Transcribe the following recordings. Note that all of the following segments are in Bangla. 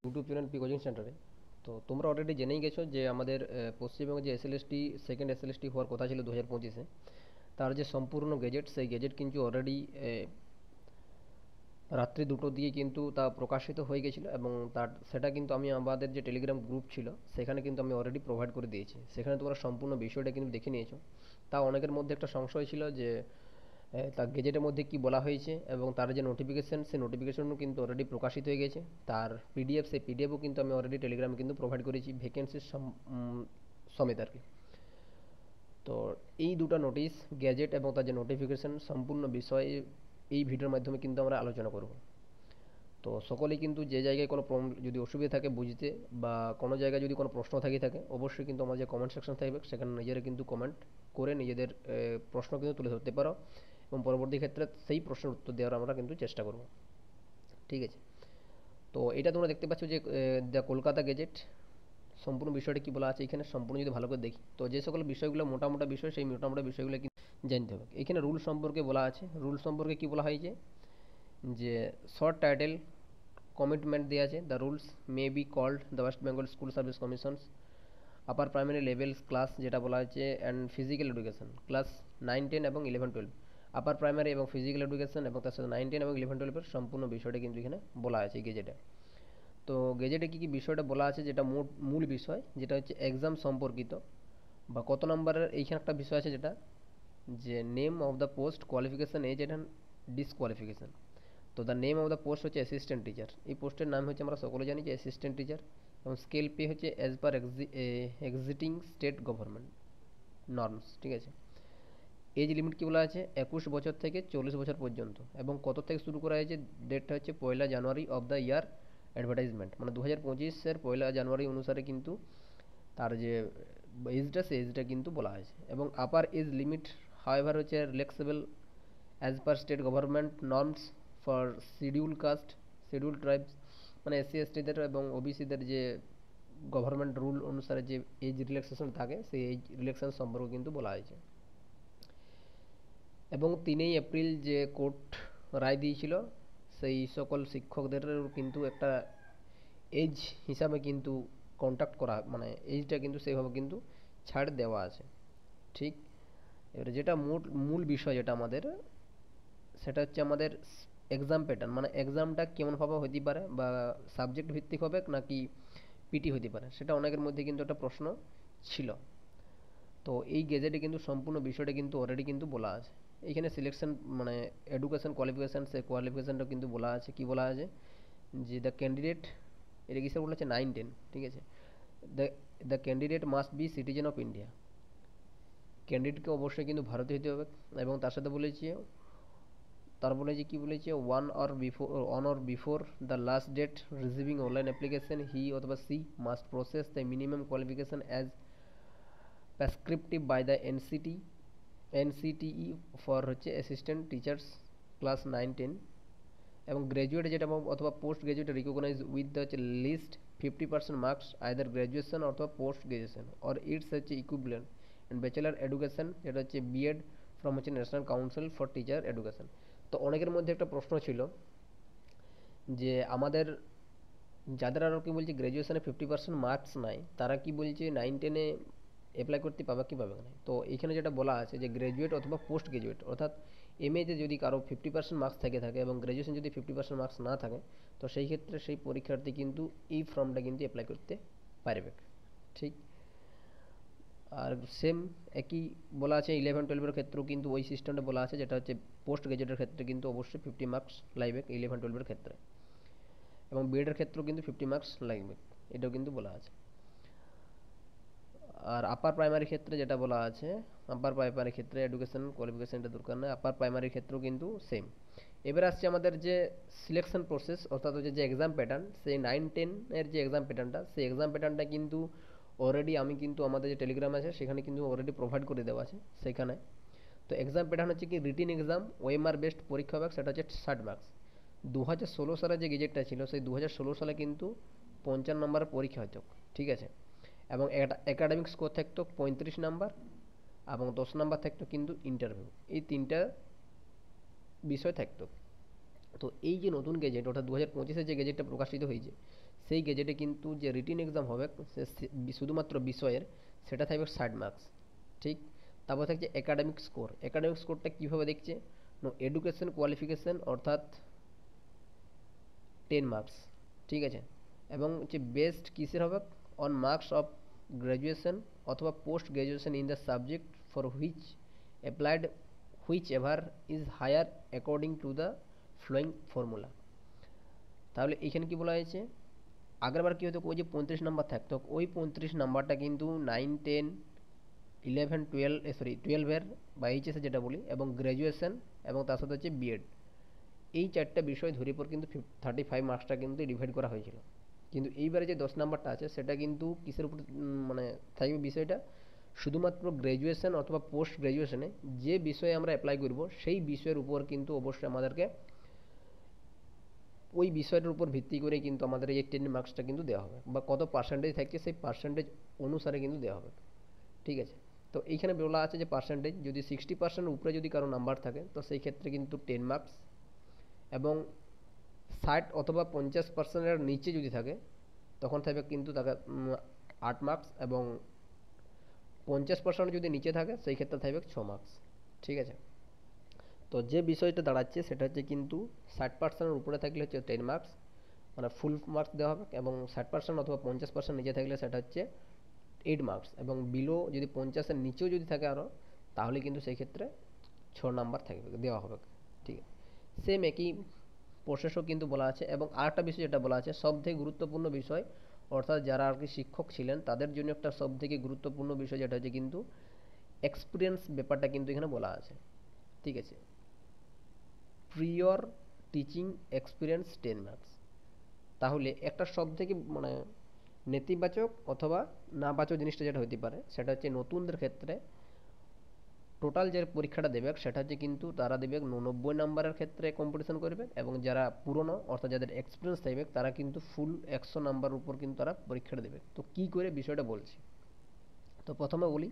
ইউটিউব চ্যানেল পি কোচিং সেন্টারে। তো তোমরা অলরেডি জেনেই গেছো যে আমাদের পশ্চিমবঙ্গে যে এসএলএসটি সেকেন্ড এসএলএসটি হওয়ার কথা ছিল 2025-এ, তার যে সম্পূর্ণ গেজেট, সেই গেজেট কিন্তু অলরেডি রাত্রি 2টো দিয়ে কিন্তু তা প্রকাশিত হয়ে গেছিলো, এবং সেটা কিন্তু আমি আমাদের যে টেলিগ্রাম গ্রুপ ছিল সেখানে কিন্তু আমি অলরেডি প্রোভাইড করে দিয়েছি। সেখানে তোমরা সম্পূর্ণ বিষয়টা কিন্তু দেখে নিয়েছো। তা অনেকের মধ্যে একটা সংশয় ছিল যে তার গেজেটের মধ্যে কি বলা হয়েছে, এবং তার যে নোটিফিকেশান, সেই নোটিফিকেশনও কিন্তু অলরেডি প্রকাশিত হয়ে গেছে। তার পিডিএফ, সেই পিডিএফও কিন্তু আমি অলরেডি টেলিগ্রামে কিন্তু প্রোভাইড করেছি ভ্যাকেন্সির সমেত আর কি। তো এই দুটো নোটিশ, গ্যাজেট এবং তার যে নোটিফিকেশান, সম্পূর্ণ বিষয়ে এই ভিডিওর মাধ্যমে কিন্তু আমরা আলোচনা করব। তো সকলেই কিন্তু যে জায়গায় কোনো যদি অসুবিধা থাকে বুঝতে, বা কোনো জায়গায় যদি কোনো প্রশ্ন থাকে অবশ্যই কিন্তু আমার যে কমেন্ট সেকশন থাকবে সেখানে নিজেরা কিন্তু কমেন্ট করে নিজেদের প্রশ্ন কিন্তু তুলে ধরতে পারো, এবং পরবর্তী ক্ষেত্রে সেই প্রশ্নের উত্তর দেওয়ার আমরা কিন্তু চেষ্টা করব। ঠিক আছে। তো এটা তোমরা দেখতে পাচ্ছ যে দ্য কলকাতা গেজেট, সম্পূর্ণ বিষয়টা কি বলা আছে এখানে সম্পূর্ণ যদি ভালো করে দেখি, তো যে সকল বিষয়গুলো মোটামোটা বিষয়, সেই মোটামোটা বিষয়গুলো কিন্তু জানতে হবে। এখানে রুল সম্পর্কে বলা আছে। রুল সম্পর্কে কি বলা হয়েছে, যে শর্ট টাইটেল কমিটমেন্ট দেওয়া আছে, the rules may be called the West Bengal School Service Commissions upper primary levels class, যেটা বলা হচ্ছে, অ্যান্ড ফিজিক্যাল এডুকেশন ক্লাস 9, 10 এবং 11, 12, আপার প্রাইমারি এবং ফিজিক্যাল এডুকেশন এবং তার সাথে 9, 10 এবং 11, 12-এর সম্পূর্ণ বিষয়টা কিন্তু এখানে বলা আছে গেজেটে। তো গেজেটে কী কী বিষয়টা বলা আছে, যেটা মূল বিষয়, যেটা হচ্ছে এক্সাম সম্পর্কিত, বা কত নম্বরের এইখানে একটা বিষয় আছে, যেটা যে name of the post, qualification, age and disqualification. তো the name of the post হচ্ছে অ্যাসিস্ট্যান্ট টিচার। এই পোস্টের নাম হচ্ছে, আমরা সকলে জানি যে অ্যাসিস্ট্যান্ট টিচার। এবং স্কেল পে হচ্ছে as per existing state government norms. ঠিক আছে। এজ লিমিট কী বলা আছে, 21 বছর থেকে 40 বছর পর্যন্ত। এবং কত থেকে শুরু করা হয়েছে, ডেটটা হচ্ছে 1 জানুয়ারি অফ দ্য ইয়ার অ্যাডভার্টাইজমেন্ট, মানে 2025-এর 1 জানুয়ারি অনুসারে কিন্তু তার যে এজটা, সেই এজটা কিন্তু বলা হয়েছে। এবং আপার এজ লিমিট হাওয়েভার হচ্ছে relaxable as per state government norms for schedule caste, schedule tribes, মানে SC STদের এবং OBCদের যে গভর্নমেন্ট রুল অনুসারে যে এজ রিল্যাক্সেশন থাকে, সেই এজ রিল্যাক্সেশন সম্পর্কে কিন্তু বলা হয়েছে। এবং 3 এপ্রিল যে কোর্ট রায় দিয়েছিল, সেই সকল শিক্ষকদের কিন্তু একটা এজ হিসাবে কিন্তু কন্ট্যাক্ট করা, মানে এজটা কিন্তু সেইভাবে কিন্তু ছাড় দেওয়া আছে। ঠিক। এবারে যেটা মূল বিষয়, যেটা আমাদের, সেটা হচ্ছে আমাদের এক্সাম প্যাটার্ন, মানে এক্সামটা কেমনভাবে হতে পারে, বা সাবজেক্ট ভিত্তিক হবে নাকি পিটি হতে পারে, সেটা অনেকের মধ্যে কিন্তু একটা প্রশ্ন ছিল। তো এই গেজেটে কিন্তু সম্পূর্ণ বিষয়টা কিন্তু অলরেডি কিন্তু বলা আছে। এইখানে সিলেকশন, মানে এডুকেশন কোয়ালিফিকেশান, সেই কোয়ালিফিকেশানটা কিন্তু বলা আছে। কি বলা আছে, যে দ্য ক্যান্ডিডেট, এটা কিসে বলেছে, 9, 10। ঠিক আছে। The the candidate must be citizen of India, ক্যান্ডিডেটকে অবশ্যই কিন্তু ভারতীয় হতে হবে। এবং তার সাথে বলেছে, তার বলেছে কি বলেছে, on or before the last date receiving online application, he অথবা she must possess the minimum qualification as prescriptive by the NCTE for হচ্ছে অ্যাসিস্ট্যান্ট টিচার্স ক্লাস 9, 10। এবং গ্র্যাজুয়েট যেটা অথবা post graduate recognise with the হচ্ছে লিস্ট 50% মার্কস আইদার গ্র্যাজুয়েশন অথবা পোস্ট গ্র্যাজুয়েশন অর ইটস হচ্ছে ইকুইভ্যালেন্ট, অ্যান্ড ব্যাচেলার এডুকেশন, যেটা হচ্ছে বিএড ফ্রম হচ্ছে national council for teacher education. তো অনেকের মধ্যে একটা প্রশ্ন ছিল, যে আমাদের যাদের আরও কি বলছে গ্র্যাজুয়েশনে 50% মার্কস নাই, তারা কি বলছে 9, 10-এ অ্যাপ্লাই করতে পাবে কি পাবে না। তো এইখানে যেটা বলা আছে, যে গ্র্যাজুয়েট অথবা পোস্ট গ্র্যাজুয়েট, অর্থাৎ এমএতে যদি কারো 50% মার্কস থাকে এবং গ্র্যাজুয়েশন যদি 50% মার্কস না থাকে, তো সেই ক্ষেত্রে সেই পরীক্ষার্থী কিন্তু এই ফর্মটা কিন্তু অ্যাপ্লাই করতে পারবে। ঠিক। আর সেম একই বলা আছে 11, 12-এর ক্ষেত্রেও কিন্তু ওই সিস্টেমটা বলা আছে, যেটা হচ্ছে পোস্ট গ্র্যাজুয়েটের ক্ষেত্রে কিন্তু অবশ্যই 50 মার্কস লাগবে 11, 12-এর ক্ষেত্রে, এবং বিএডের ক্ষেত্রেও কিন্তু 50 মার্কস লাগবে, এটাও কিন্তু বলা আছে। আর আপার প্রাইমারি ক্ষেত্রে যেটা বলা আছে, আপার প্রাইমারি ক্ষেত্রে এডুকেশন কোয়ালিফিকেশনটা দরকার নেই, আপার প্রাইমারির ক্ষেত্রেও কিন্তু সেম। এবার আসছে আমাদের যে সিলেকশন প্রসেস, অর্থাৎ হচ্ছে যে এক্সাম প্যাটার্ন, সেই 9, 10-এর যে এক্সাম প্যাটার্নটা, সেই এক্সাম প্যাটার্নটা কিন্তু অলরেডি আমি কিন্তু আমাদের যে টেলিগ্রাম আছে সেখানে কিন্তু অলরেডি প্রোভাইড করে দেওয়া আছে সেখানে। তো এক্সাম প্যাটার্ন হচ্ছে কি, রিটিন এক্সাম ওএমআর বেস্ট পরীক্ষা হবে, সেটা হচ্ছে 60 মার্কস। 2016 সালে যে গেজেটটা ছিল, সেই 2016 সালে কিন্তু 55 নম্বরের পরীক্ষা হতো। ঠিক আছে। এবং একাডেমিক স্কোর থাকতো 35 নাম্বার, এবং 10 নাম্বার থাকতো কিন্তু ইন্টারভিউ, এই তিনটা বিষয় থাকতো। তো এই যে নতুন গেজেট, অর্থাৎ 2025-এর যে গেজেটটা প্রকাশিত হয়েছে, সেই গেজেটে কিন্তু যে রিটিন এক্সাম হবে শুধুমাত্র বিষয়ের, সেটা থাকবে 60 মার্কস। ঠিক। তারপর থাকছে একাডেমিক স্কোর। একাডেমিক স্কোরটা কীভাবে দেখছে, এডুকেশন কোয়ালিফিকেশন অর্থাৎ 10 মার্কস। ঠিক আছে। এবং হচ্ছে বেস্ট কিসের হবে, অন মার্কস অফ গ্র্যাজুয়েশন অথবা post graduation in the subject for which applied whichever is higher according to the following formula. তাহলে এখানে কি বলা হয়েছে, আগেরবার কী হতো, ওই যে 35 নাম্বার থাকতো, ওই 35 নাম্বারটা কিন্তু 9, 10, 11, 12 বা এইচএসে যেটা বলি, এবং গ্র্যাজুয়েশন, এবং তার সাথে হচ্ছে বিএড, এই চারটা বিষয় ধরে পর কিন্তু 35 মার্কসটা কিন্তু ডিভাইড করা হয়েছিল। কিন্তু এইবারে যে 10 নাম্বারটা আছে সেটা কিন্তু কিসের উপর মানে থাকবে বিষয়টা, শুধুমাত্র গ্র্যাজুয়েশন অথবা পোস্ট গ্র্যাজুয়েশনে যে বিষয়ে আমরা অ্যাপ্লাই করব সেই বিষয়ের উপর কিন্তু অবশ্যই আমাদেরকে ওই বিষয়টার উপর ভিত্তি করে কিন্তু আমাদের এই 10 মার্কসটা কিন্তু দেওয়া হবে, বা কত পার্সেন্টেজ থাকছে সেই পার্সেন্টেজ অনুসারে কিন্তু দেওয়া হবে। ঠিক আছে। তো এইখানে বলা আছে যে পার্সেন্টেজ যদি 60% উপরে যদি কারো নাম্বার থাকে তো সেই ক্ষেত্রে কিন্তু 10 মার্কস, এবং 60 অথবা 50%-এর নিচে যদি থাকে তখন থাকবে কিন্তু তাকে 8 মার্কস, এবং 50% যদি নিচে থাকে সেই ক্ষেত্রে থাকবে 6 মার্কস। ঠিক আছে। তো যে বিষয়টা দাঁড়াচ্ছে সেটা হচ্ছে কিন্তু 60%-এর উপরে থাকলে হচ্ছে 10 মার্কস, মানে ফুল মার্কস দেওয়া হবে, এবং 60% অথবা 50% নিচে থাকলে সেটা হচ্ছে 8 মার্কস, এবং বিলো যদি 50-এর নিচেও যদি থাকে আরও, তাহলে কিন্তু সেই ক্ষেত্রে 6 নাম্বার থাকবে, দেওয়া হবে। ঠিক আছে। সেম একই প্রসেসও কিন্তু বলা আছে। এবং আরেকটা বিষয় যেটা বলা আছে সবথেকে গুরুত্বপূর্ণ বিষয়, অর্থাৎ যারা আর কি শিক্ষক ছিলেন তাদের জন্য একটা সবথেকে গুরুত্বপূর্ণ বিষয় যেটা হচ্ছে কিন্তু এক্সপিরিয়েন্স ব্যাপারটা কিন্তু এখানে বলা আছে। ঠিক আছে। প্রিয়র টিচিং এক্সপিরিয়েন্স 10 মার্কস। তাহলে একটা সবথেকে মানে নেতিবাচক অথবা নাবাচক জিনিসটা যেটা হতে পারে সেটা হচ্ছে নতুনদের ক্ষেত্রে টোটাল যে পরীক্ষাটা দেবে সেটা হচ্ছে কিন্তু তারা দেবে 90 নাম্বারের ক্ষেত্রে কম্পিটিশন করবে, এবং যারা পুরনো অর্থাৎ যাদের এক্সপিরিয়েন্স থাকবে তারা কিন্তু ফুল 100 নাম্বার উপর কিন্তু তারা পরীক্ষাটা দেবে। তো কী করে বিষয়টা বলছি, তো প্রথমে বলি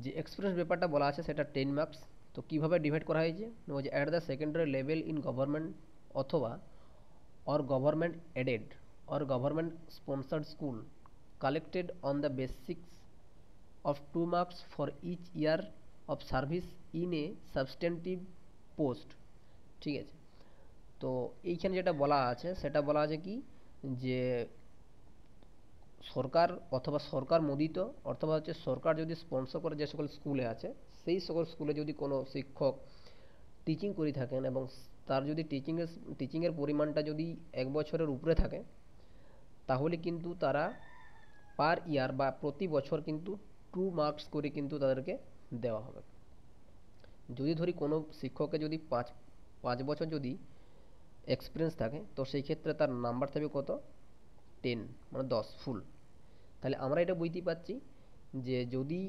যে এক্সপিরিয়েন্স ব্যাপারটা বলা আছে সেটা 10 মার্কস। তো কীভাবে ডিভাইড করা হয়েছে, ওই যে at the secondary level in government অথবা or government aided or government sponsored school collected on the basics of 2 marks for each year of service in a substantive post। ঠিক আছে। তো এইখানে যেটা বলা আছে সেটা বলা আছে কি, যে সরকার অথবা সরকার মোদিত অথবা হচ্ছে সরকার যদি স্পন্সর করে যে সকল স্কুলে আছে সেই সকল স্কুলে যদি কোনো শিক্ষক টিচিং করে থাকেন, এবং তার যদি টিচিংয়ের পরিমাণটা যদি 1 বছরের উপরে থাকে, তাহলে কিন্তু তারা পার ইয়ার বা প্রতি বছর কিন্তু 2 মার্কস করে কিন্তু তাদেরকে দেওয়া হবে। যদি ধরি কোনো শিক্ষকের যদি 5 বছর যদি এক্সপিরিয়েন্স থাকে তো সেই ক্ষেত্রে তার নাম্বার থাকবে কত, 10, মানে 10 ফুল। তাহলে আমরা এটা বুঝতেই পারছি যে যদি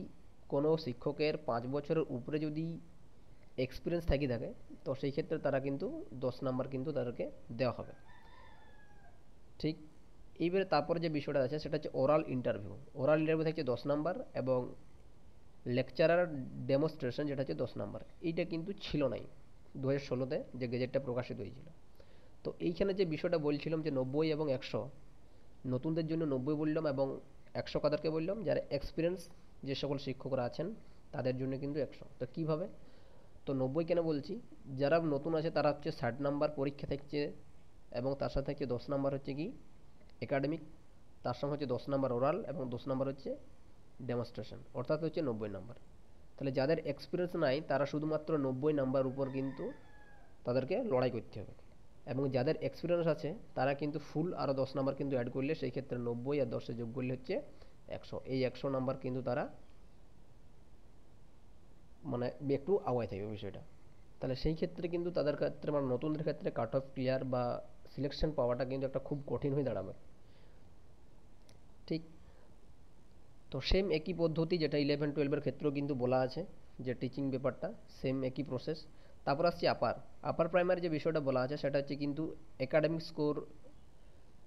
কোনো শিক্ষকের 5 বছরের উপরে যদি এক্সপিরিয়েন্স থাকে তো সেই ক্ষেত্রে তারা কিন্তু 10 নাম্বার কিন্তু তাদেরকে দেওয়া হবে। ঠিক। এইবারে তারপরে যে বিষয়টা আছে সেটা হচ্ছে ওরাল ইন্টারভিউ। ওরাল ইন্টারভিউ থাকছে 10 নাম্বার, এবং লেকচারার ডেমনস্ট্রেশন যেটা হচ্ছে 10 নাম্বার। এইটা কিন্তু ছিল নাই 2016-তে যে গেজেটটা প্রকাশিত হয়েছিল। তো এইখানে যে বিষয়টা বলছিলাম যে 90 এবং 100, নতুনদের জন্য 90 বললাম, এবং 100 কাদেরকে বললাম, যারা এক্সপিরিয়েন্স যে সকল শিক্ষকরা আছেন তাদের জন্য কিন্তু 100। তো কীভাবে, তো 90 কেন বলছি, যারা নতুন আছে তারা হচ্ছে 60 নাম্বার পরীক্ষা থাকছে, এবং তার সাথে হচ্ছে 10 নাম্বার হচ্ছে কি একাডেমিক, তার সঙ্গে হচ্ছে 10 নাম্বার ওরাল, এবং 10 নাম্বার হচ্ছে ডেমনস্ট্রেশন, অর্থাৎ হচ্ছে 90 নাম্বার। তাহলে যাদের এক্সপিরিয়েন্স নাই তারা শুধুমাত্র 90 নাম্বার উপর কিন্তু তাদেরকে লড়াই করতে হবে, এবং যাদের এক্সপিরিয়েন্স আছে তারা কিন্তু ফুল আরও 10 নাম্বার কিন্তু অ্যাড করলে সেই ক্ষেত্রে 90 আর 10-এ যোগ করলে হচ্ছে 100। এই 100 নাম্বার কিন্তু তারা মানে একটু আওয়ায় থাকবে বিষয়টা। তাহলে সেই ক্ষেত্রে কিন্তু তাদের ক্ষেত্রে মানে নতুনদের ক্ষেত্রে কাট অফ ক্লিয়ার বা সিলেকশন পাওয়াটা কিন্তু একটা খুব কঠিন হয়ে দাঁড়াবে। ঠিক। তো সেম একই পদ্ধতি যেটা 11-12-এর ক্ষেত্রেও কিন্তু বলা আছে যে টিচিং ব্যাপারটা সেম একই প্রসেস। তারপর আসছি আপার প্রাইমারি যে বিষয়টা বলা আছে সেটা হচ্ছে কিন্তু একাডেমিক স্কোর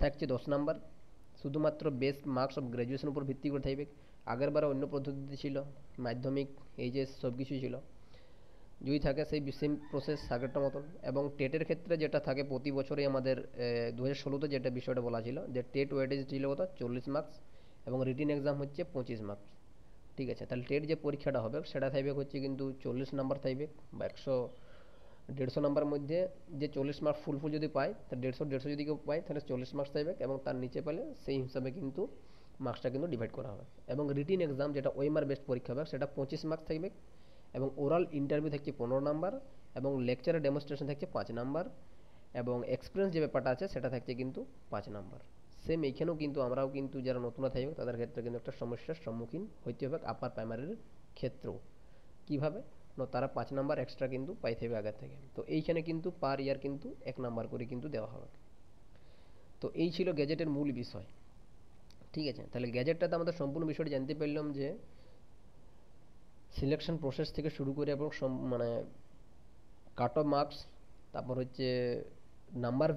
থাকছে 10 নাম্বার, শুধুমাত্র বেস্ট মার্কস অফ গ্র্যাজুয়েশন উপর ভিত্তি করে থাকবে। আগেরবার অন্য পদ্ধতিতে ছিল, মাধ্যমিক এইচএস সব কিছুই ছিল। যদি থাকে সেই সেম প্রসেস আগেরটার মতন। এবং টেটের ক্ষেত্রে যেটা থাকে প্রতি বছরই আমাদের 2016-তে যেটা বিষয়টা বলা ছিল যে টেট ওয়েটেজ ছিল কত 40 মার্কস, এবং রিটিন এক্সাম হচ্ছে 25 মার্কস। ঠিক আছে, তাহলে টেট যে পরীক্ষাটা হবে সেটা থাকবে হচ্ছে কিন্তু 40 নাম্বার থাকবে, বা 100 150 নাম্বার মধ্যে যে 40 মার্ক ফুল ফুল যদি পায়, তা 150 যদি কেউ পায় তাহলে 40 মার্কস থাকবে, এবং তার নিচে পেলে সেই হিসাবে কিন্তু মার্কসটা কিন্তু ডিভাইড করা হবে। এবং রিটিন এক্সাম যেটা ওএমআর বেসড পরীক্ষা হবে সেটা 25 মার্কস থাকবে, এবং ওরাল ইন্টারভিউ থাকছে 15 নাম্বার, এবং লেকচারের ডেমনস্ট্রেশন থাকছে 5 নাম্বার, এবং এক্সপিরিয়েন্স যে ব্যাপারটা আছে সেটা থাকছে কিন্তু 5 নাম্বার। সেম এইখানেও কিন্তু আমরাও কিন্তু যারা নতুন থাকবে তাদের ক্ষেত্রে কিন্তু একটা সমস্যার সম্মুখীন হইতে হবে আপার প্রাইমারির ক্ষেত্রেও। কীভাবে না, তারা 5 নাম্বার এক্সট্রা কিন্তু পাইতে হবে আগের থেকে। তো এইখানে কিন্তু পার ইয়ার কিন্তু 1 নাম্বার করে কিন্তু দেওয়া হবে। তো এই ছিল গ্যাজেটের মূল বিষয়। ঠিক আছে, তাহলে গ্যাজেটটাতে আমাদের সম্পূর্ণ বিষয়টা জানতে পারলাম যে সিলেকশন প্রসেস থেকে শুরু করে এবং মানে কাট অফ মার্কস, তারপর হচ্ছে নাম্বার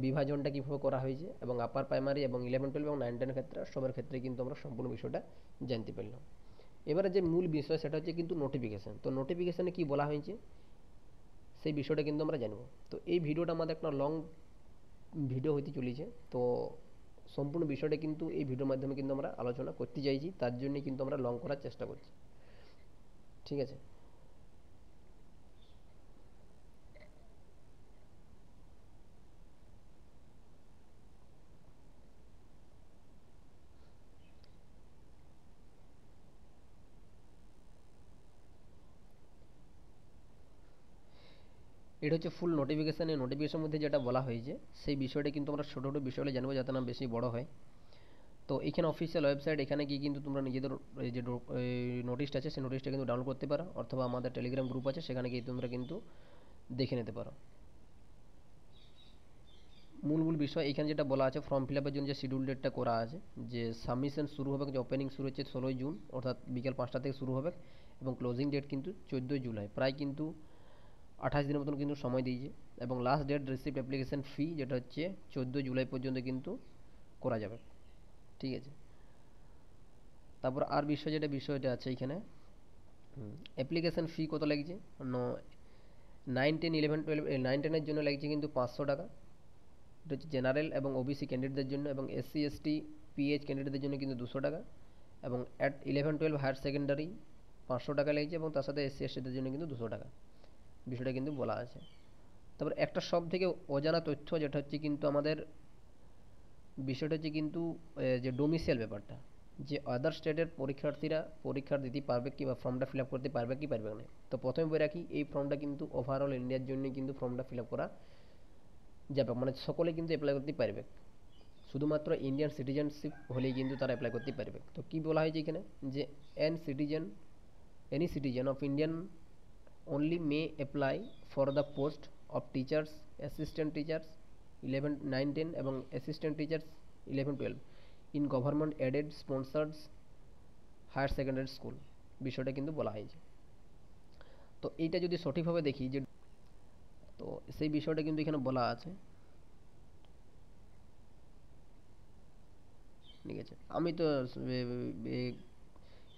বিভাজনটা কীভাবে করা হয়েছে, এবং আপার প্রাইমারি এবং 11 12 এবং 9 10 ক্ষেত্রে সবার ক্ষেত্রে কিন্তু আমরা সম্পূর্ণ বিষয়টা জানতে পারলাম। এবারে যে মূল বিষয় সেটা হচ্ছে কিন্তু নোটিফিকেশান। তো নোটিফিকেশানে কী বলা হয়েছে সেই বিষয়টা কিন্তু আমরা জানবো। তো এই ভিডিওটা আমাদের একটা লং ভিডিও হতে চলেছে, তো সম্পূর্ণ বিষয়টা কিন্তু এই ভিডিওর মাধ্যমে কিন্তু আমরা আলোচনা করতে চাইছি, তার জন্যই কিন্তু আমরা লং করার চেষ্টা করছি। ঠিক আছে, এটা হচ্ছে ফুল নোটিফিকেশান। এই নোটিফিকেশনের মধ্যে যেটা বলা হয়েছে সেই বিষয়টা কিন্তু আমরা ছোটো ছোটো বিষয়গুলো জানবো যাতে না বেশি বড় হয়। তো এখানে অফিসিয়াল ওয়েবসাইট, এখানে গিয়ে কিন্তু তোমরা নিজেদের এই যে নোটিশটা আছে সেই নোটিশটা কিন্তু ডাউনলোড করতে পারো, অথবা আমাদের টেলিগ্রাম গ্রুপ আছে সেখানে গিয়ে তোমরা কিন্তু দেখে নিতে পারো। মূল মূল বিষয় এখানে যেটা বলা আছে, ফর্ম ফিল আপের জন্য যে শিডিউল ডেটটা করা আছে, যে সাবমিশন শুরু হবে, যে ওপেনিং শুরু হচ্ছে 16ই জুন, অর্থাৎ বিকেল 5টা থেকে শুরু হবে, এবং ক্লোজিং ডেট কিন্তু 14ই জুলাই, প্রায় কিন্তু 28 দিনের মতন কিন্তু সময় দিয়েছে। এবং last date receipt application fee যেটা হচ্ছে 14ই জুলাই পর্যন্ত কিন্তু করা যাবে। ঠিক আছে, তারপর আর বিষয়টা আছে এখানে, অ্যাপ্লিকেশন ফি কত লাগছে, 9 10 11 12 9 10-এর জন্য লাগছে কিন্তু 500 টাকা। এটা হচ্ছে জেনারেল এবং ওবিসি ক্যান্ডিডেটদের জন্য, এবং এসসি এসটি পিএইচ ক্যান্ডিডেটদের জন্য কিন্তু 200 টাকা, এবং অ্যাট 11 12 হায়ার সেকেন্ডারি 500 টাকা লাগছে, এবং তার সাথে এসসি এসটিদের জন্য কিন্তু 200 টাকা। বিষয়টা কিন্তু বলা আছে। তারপর একটা সব থেকে অজানা তথ্য যেটা হচ্ছে কিন্তু আমাদের বিষয়টা হচ্ছে কিন্তু যে ডোমিসাইল ব্যাপারটা, যে আদার স্টেটের পরীক্ষার্থীরা পরীক্ষা দিতে পারবে কি, বা ফর্মটা ফিল আপ করতে পারবে কি পারবে না। তো প্রথমে বলে রাখি, এই ফর্মটা কিন্তু ওভারঅল ইন্ডিয়ার জন্যই কিন্তু ফর্মটা ফিল আপ করা যাবে, মানে সকলে কিন্তু অ্যাপ্লাই করতে পারবে। শুধুমাত্র ইন্ডিয়ান সিটিজেনশিপ হলেই কিন্তু তারা অ্যাপ্লাই করতে পারবে। তো কী বলা হয়েছে এখানে, যে any citizen of Indian only may apply for the post of teachers, assistant teachers 11 9 10 এবং assistant teachers 11 12 in government aided sponsored higher secondary school। বিষয়টা কিন্তু বলা হয়েছে। তো এইটা যদি সঠিকভাবে দেখি যে, তো সেই বিষয়টা কিন্তু এখানে বলা আছে। ঠিক আছে, আমি তো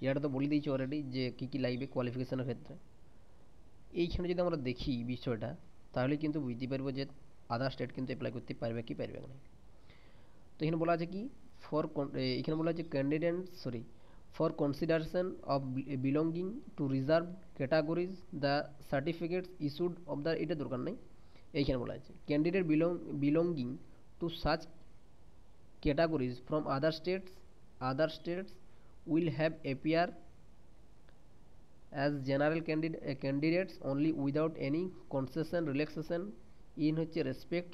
ইয়াটা তো বলে দিয়েছি অলরেডি যে কী কী লাগবে কোয়ালিফিকেশনের ক্ষেত্রে। এইখানে যদি আমরা দেখি বিষয়টা, তাহলে কিন্তু বুঝতে পারবো যে আদার স্টেট কিন্তু অ্যাপ্লাই করতে পারবে কি পারবে না। তো এখানে বলা আছে কি, ফর এখানে বলা আছে candidate sorry for consideration of belonging to reserve categories the certificates issued of the, এটা দরকার নেই। এইখানে বলা আছে candidate belonging to such categories from other states will have appear as general candidates only without any concession relaxation in হচ্ছে respect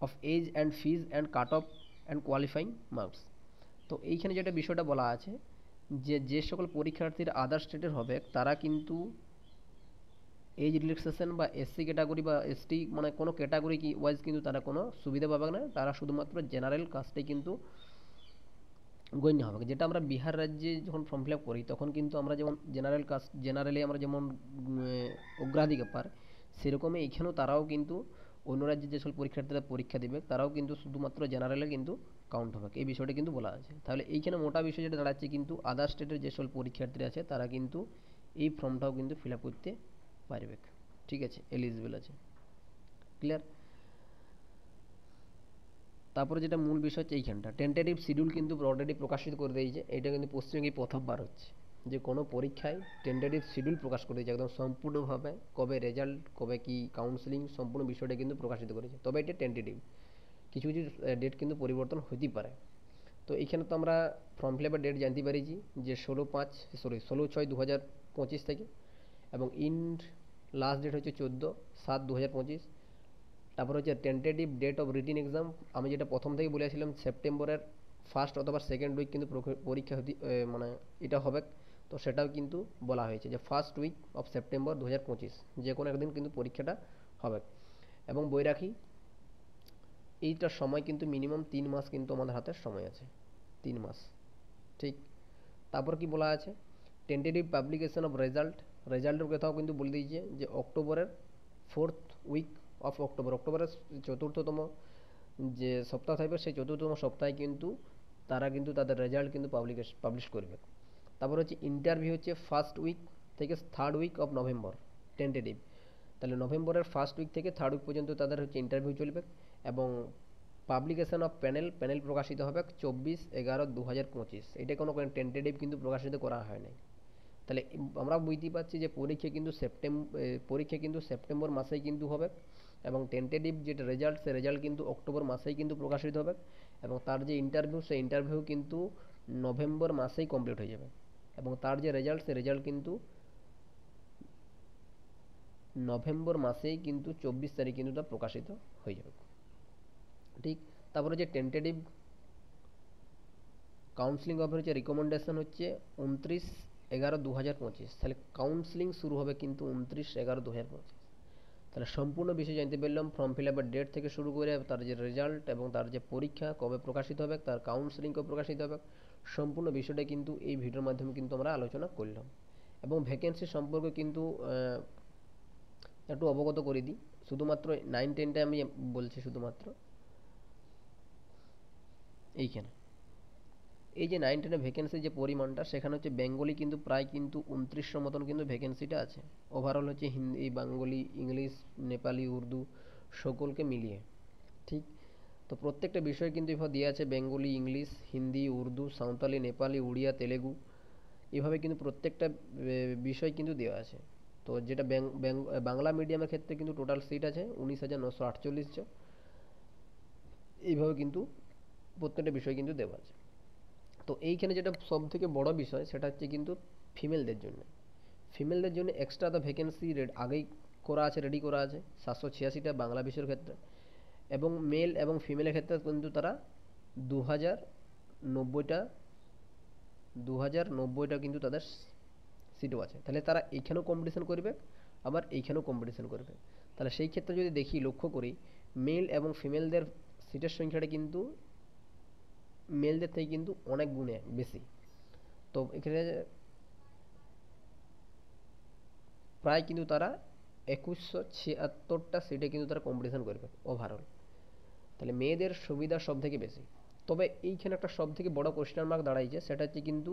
of age and fees and cut off and qualifying marks। তো এইখানে যেটা বিষয়টা বলা আছে, যে যে সকল পরীক্ষার্থীরা আদার স্টেটের হবে তারা কিন্তু এজ রিল্যাক্সেশন বা এসসি ক্যাটাগরি বা এসটি মানে কোনো ক্যাটাগরি কি ওয়াইজ কিন্তু তারা কোনো সুবিধা পাবে না, তারা শুধুমাত্র জেনারেল কাস্টে কিন্তু গণ্য হবে। যেটা আমরা বিহার রাজ্যে যখন ফর্ম ফিল আপ করি তখন কিন্তু আমরা যেমন জেনারেল কাস্ট জেনারেলে আমরা যেমন অগ্রাধিকার পাই, সেরকমই এখানেও তারাও কিন্তু অন্য রাজ্যে যে সকল পরীক্ষার্থীরা পরীক্ষা দেবে তারাও কিন্তু শুধুমাত্র জেনারেলে কিন্তু কাউন্ট হবে, এই বিষয়টা কিন্তু বলা আছে। তাহলে এইখানে মোটা বিষয় যেটা দাঁড়াচ্ছে কিন্তু আদার স্টেটের যে সকল পরীক্ষার্থীরা আছে তারা কিন্তু এই ফর্মটাও কিন্তু ফিল আপ করতে পারবে, ঠিক আছে, এলিজিবল আছে। ক্লিয়ার? তারপরে যেটা মূল বিষয় হচ্ছে এইখানটা টেন্টেটিভ শিডিউল কিন্তু অলরেডি প্রকাশিত করে দিয়েছে। এটা কিন্তু পশ্চিমবঙ্গে প্রথমবার হচ্ছে যে কোনো পরীক্ষায় টেন্টেটিভ শিডিউল প্রকাশ করে দিয়েছে একদম সম্পূর্ণভাবে, কবে রেজাল্ট, কবে কি কাউন্সিলিং, সম্পূর্ণ বিষয়টা কিন্তু প্রকাশিত করেছে। তবে এটা টেন্টেটিভ, কিছু কিছু ডেট কিন্তু পরিবর্তন হতেই পারে। তো এইখানে তো আমরা ফর্ম ফিল আপের ডেট জানতে পারিছি যে 16/5 থেকে, এবং লাস্ট ডেট হচ্ছে 14/7/2025। তারপর হচ্ছে tentative date of written exam, আমি যেটা প্রথম থেকে বলেছিলাম সেপ্টেম্বরের ফার্স্ট অথবা সেকেন্ড উইক কিন্তু পরীক্ষা মানে এটা হবে। তো সেটাও কিন্তু বলা হয়েছে যে ফার্স্ট উইক অফ সেপ্টেম্বর 2025 যে কোনো একদিন কিন্তু পরীক্ষাটা হবে। এবং বই রাখি এইটার সময় কিন্তু মিনিমাম 3 মাস কিন্তু আমাদের হাতে সময় আছে, 3 মাস। ঠিক। তারপর কি বলা আছে, টেন্টেটিভ পাবলিকেশন অফ রেজাল্টের কথাও কিন্তু বলে দিয়েছে যে অক্টোবরের 4th উইক অফ অক্টোবরের চতুর্থতম যে সপ্তাহ থাকবে সেই চতুর্থতম সপ্তাহে কিন্তু তারা কিন্তু তাদের রেজাল্ট কিন্তু পাবলিশ করবে। তারপর হচ্ছে ইন্টারভিউ হচ্ছে ফার্স্ট উইক থেকে third week of November, tentative. তাহলে নভেম্বরের ফার্স্ট উইক থেকে থার্ড উইক পর্যন্ত তাদের হচ্ছে ইন্টারভিউ চলবে। এবং পাবলিকেশন অফ প্যানেল প্রকাশিত হবে 24/11/2025। এটা কোনো টেন্টেটিভ কিন্তু প্রকাশিত করা হয় নাই। তাহলে আমরা বুঝতেই পারছি যে পরীক্ষা কিন্তু সেপ্টেম্বর মাসেই কিন্তু হবে, এবং টেন্টেটিভ যেটা রেজাল্ট সে রেজাল্ট কিন্তু অক্টোবর মাসেই কিন্তু প্রকাশিত হবে, এবং তার যে ইন্টারভিউ সেই ইন্টারভিউ কিন্তু নভেম্বর মাসেই কমপ্লিট হয়ে যাবে, এবং তার যে রেজাল্ট সে রেজাল্ট কিন্তু নভেম্বর মাসেই কিন্তু 24 তারিখ কিন্তু তা প্রকাশিত হয়ে যাবে। ঠিক। তারপরে যে টেন্টেটিভ কাউন্সিলিং হবে হচ্ছে রিকমেন্ডেশন হচ্ছে 29/11/2025। তাহলে কাউন্সিলিং শুরু হবে কিন্তু 29/11/2025। তাহলে সম্পূর্ণ বিষয় জানতে পারলাম, ফর্ম ফিল আপের ডেট থেকে শুরু করে তার যে রেজাল্ট এবং তার যে পরীক্ষা কবে প্রকাশিত হবে, তার কাউন্সিলিং কবে প্রকাশিত হবে, সম্পূর্ণ বিষয়টা কিন্তু এই ভিডিওর মাধ্যমে কিন্তু আমরা আলোচনা করলাম। এবং ভ্যাকেন্সি সম্পর্কে কিন্তু একটু অবগত করে দিই। শুধুমাত্র 9-10টা আমি বলছি, শুধুমাত্র এইখানে এই যে 9-10 ভ্যাকেন্সি যে পরিমাণটা, সেখানে হচ্ছে বেঙ্গলি কিন্তু প্রায় কিন্তু 2900 মতন কিন্তু ভ্যাকেন্সিটা আছে। ওভারঅল হচ্ছে হিন্দি, বাঙ্গলি, ইংলিশ, নেপালি, উর্দু সকলকে মিলিয়ে। ঠিক। তো প্রত্যেকটা বিষয় কিন্তু এভাবে দেওয়া আছে, বেঙ্গলি, ইংলিশ, হিন্দি, উর্দু, সাঁওতালি, নেপালি, উড়িয়া, তেলেগু, এভাবে কিন্তু প্রত্যেকটা বিষয় কিন্তু দেওয়া আছে। তো যেটা বাংলা মিডিয়ামের ক্ষেত্রে কিন্তু টোটাল সিট আছে 19,948 জন। এইভাবে কিন্তু প্রত্যেকটা বিষয় কিন্তু দেওয়া আছে। তো এইখানে যেটা সব থেকে বড় বিষয় সেটা হচ্ছে কিন্তু ফিমেলদের জন্য এক্সট্রা তো ভ্যাকেন্সি আগেই করা আছে, রেডি করা আছে 786টা বাংলা বিষয়ের ক্ষেত্রে, এবং মেল এবং ফিমেলের ক্ষেত্রে কিন্তু তারা 2090টা 2090টা কিন্তু তাদের সিটও আছে। তাহলে তারা এইখানেও কম্পিটিশন করবে, আবার এইখানেও কম্পিটিশন করবে। তাহলে সেই ক্ষেত্রে যদি দেখি, লক্ষ্য করি, মেল এবং ফিমেলদের সিটের সংখ্যাটা কিন্তু মেলদের থেকে কিন্তু অনেক গুণে বেশি। তো এখানে প্রায় কিন্তু তারা 2176টা সিটে কিন্তু তারা কম্পিটিশন করবে ওভারঅল। তাহলে মেয়েদের সুবিধা সব থেকে বেশি। তবে এইখানে একটা সব থেকে বড় কোশ্চেন মার্ক দাঁড়াইছে, সেটা হচ্ছে কিন্তু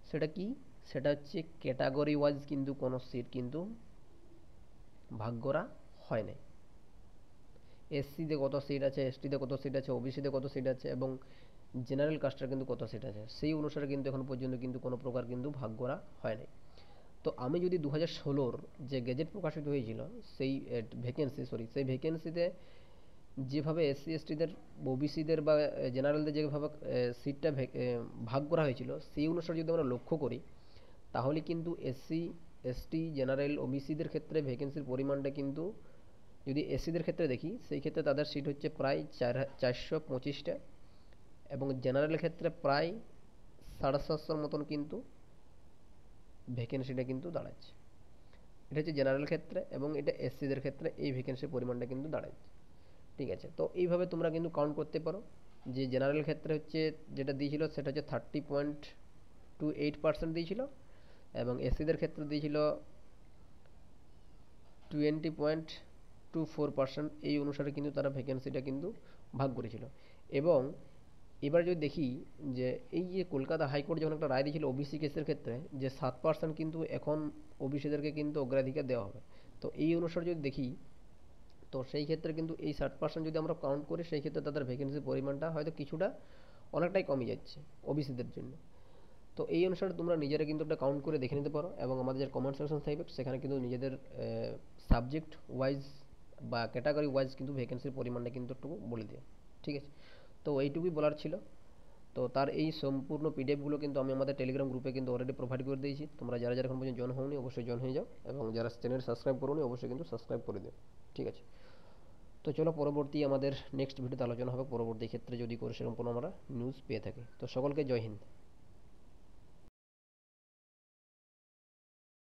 সেটা কি, সেটা হচ্ছে ক্যাটাগরি ওয়াইজ কিন্তু কোনো সিট কিন্তু ভাগ করা হয় নাই। এসসিতে কত সিট আছে, এসটিতে কত সিট আছে, ওবিসিতে কত সিট আছে, এবং জেনারেল কাস্টের কিন্তু কত সিট আছে, সেই অনুসারে কিন্তু এখন পর্যন্ত কিন্তু কোনো প্রকার কিন্তু ভাগ করা হয় নাই। তো আমি যদি 2016-র যে গেজেট প্রকাশিত হয়েছিল সেই সেই ভ্যাকেন্সিতে যেভাবে এসসি এসটিদের, ওবিসিদের বা জেনারেলদের যেভাবে সিটটা ভাগ করা হয়েছিল, সেই অনুসারে যদি আমরা লক্ষ্য করি, তাহলে কিন্তু এসসি এসটি জেনারেল ওবিসিদের ক্ষেত্রে ভ্যাকেন্সির পরিমাণটা কিন্তু, যদি এসসিদের ক্ষেত্রে দেখি, সেই ক্ষেত্রে তাদের সিট হচ্ছে প্রায় 425টা, এবং জেনারেলের ক্ষেত্রে প্রায় 750 মতন কিন্তু ভ্যাকেন্সিটা কিন্তু দাঁড়াচ্ছে। এটা হচ্ছে জেনারেল ক্ষেত্রে, এবং এটা এসসিদের ক্ষেত্রে এই ভ্যাকেন্সির পরিমাণটা কিন্তু দাঁড়াচ্ছে। ঠিক আছে, তো এইভাবে তোমরা কিন্তু কাউন্ট করতে পারো যে জেনারেল ক্ষেত্রে হচ্ছে যেটা দিয়েছিল সেটা হচ্ছে 30.28% দিয়েছিল, এবং এসসিদের ক্ষেত্রে দিয়েছিল 20.24%। এই অনুসারে কিন্তু তারা ভ্যাকেন্সিটা কিন্তু ভাগ করেছিল। এবং এবার যদি দেখি যে এই যে কলকাতা হাইকোর্ট যখন একটা রায় দিয়েছিল ওবিসি কেসের ক্ষেত্রে, যে 7% কিন্তু এখন ওবিসিদেরকে কিন্তু অগ্রাধিকার দেওয়া হবে। তো এই অনুসারে যদি দেখি, তো সেই ক্ষেত্রে কিন্তু এই 60% যদি আমরা কাউন্ট করি, সেই ক্ষেত্রে তাদের ভ্যাকেন্সির পরিমাণটা হয়তো কিছুটা অনেকটাই কমে যাচ্ছে ওবিসিদের জন্য। তো এই অনুসারে তোমরা নিজেরা কিন্তু একটা কাউন্ট করে দেখে নিতে পারো, এবং আমাদের যে কমেন্ট সেকশন থাকবে সেখানে কিন্তু নিজেদের সাবজেক্ট ওয়াইজ বা ক্যাটাগরি ওয়াইজ কিন্তু ভ্যাকেন্সির পরিমাণটা কিন্তু একটু বলে দিও। ঠিক আছে, তো এইটুকুই বলার ছিল। তো তার এই সম্পূর্ণ পিডিএফগুলো কিন্তু আমি আমাদের টেলিগ্রাম গ্রুপে কিন্তু অলরেডি প্রোভাইড করে দিয়েছি। তোমরা যারা যারা এখন পর্যন্ত জয়েন হওনি অবশ্যই জয়েন হয়ে যাও, এবং যারা চ্যানেল সাবস্ক্রাইব করোনি অবশ্যই কিন্তু সাবস্ক্রাইব করে দিও। ঠিক আছে, তো চলো পরবর্তী আমাদের নেক্সট ভিডিওতে আলোচনা হবে, পরবর্তী ক্ষেত্রে যদি করে সেরকম কোনো আমরা নিউজ পেয়ে থাকি। তো সকলকে জয় হিন্দ।